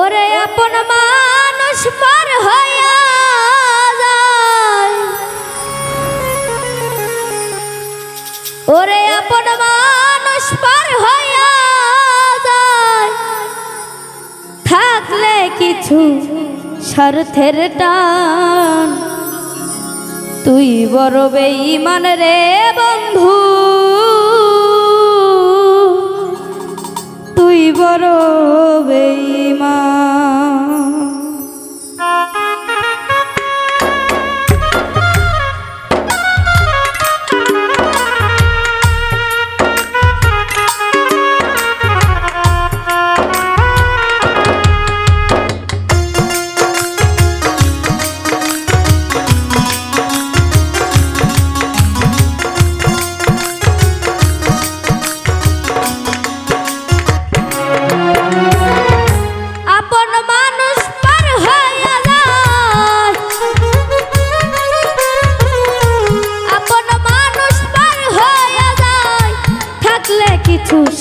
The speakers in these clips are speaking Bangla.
ওরে আপন মানুষ পার হইয়া যায়, ওরে আপন মানুষ পার হইয়া যায়, থাকলে কিছু স্বার্থের টান, তুই বড় বেঈমান রে বন্ধু, তুই বড় বেঈমান।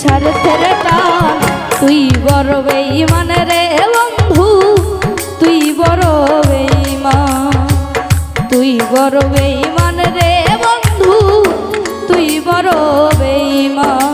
স্বার্থের টান, তুই বড় বেঈমান রে বন্ধু, তুই বড় বেঈমান, তুই বড় বেঈমান রে বন্ধু, তুই বড় বেঈমান।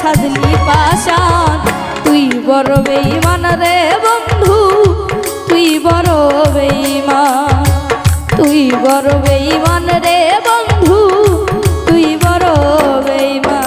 সাজলি পাশান, তুই বড় বেঈমান রে বন্ধু, তুই বড় বেঈমান, তুই বড় বেঈমান রে বন্ধু, তুই বড় বেঈমান।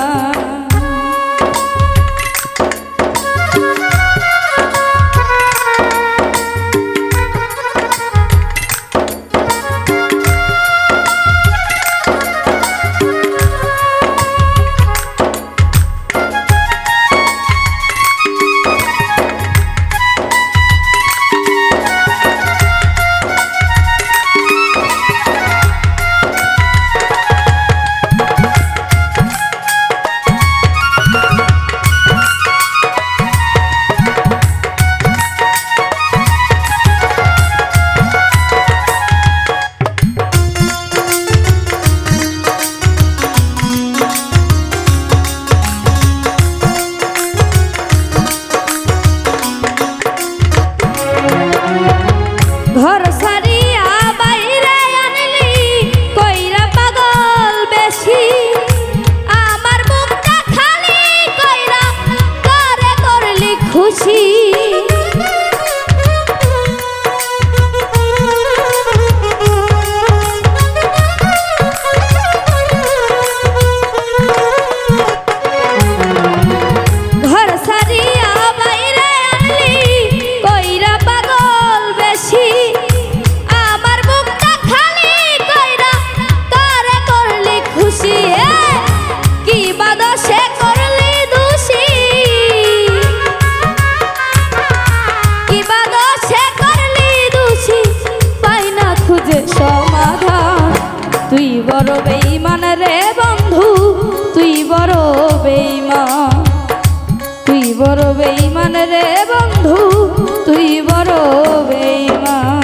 ঘর সারিয়া বাইরে আনলি কইরা পাগল বেশি, আমার বুকটা খালি কইরা করে করলি খুশি। ঘর সারিয়া বাইরে আনলি কইরা পাগল বেশি, আমার বুকটা খালি কইরা করে করলি খুশি। কি বাদশে করলি দোষী, কি বাদশে করলি দোষী, পাই না খুঁজে সমাধান, তুই বড় বেঈমান রে বন্ধু, তুই বড় বেঈমান। বেঈমান, তুই বড় বেঈমান রে বন্ধু, তুই বড় বেঈমান।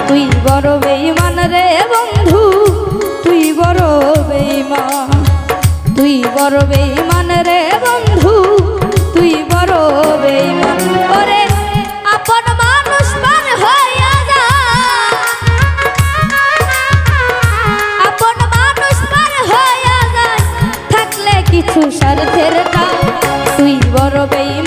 তুই বড় বেঈমান রে বন্ধু, তুই বড় বেঈমান, তুই বড় বেঈমান রে বন্ধু, তুই বড় বেঈমান। ওরে আপন মানুষ পার হইয়া যায়, আপন মানুষ পার হইয়া যায়, থাকলে কিছু স্বার্থের কাজ, তুই বড় বেঈমান।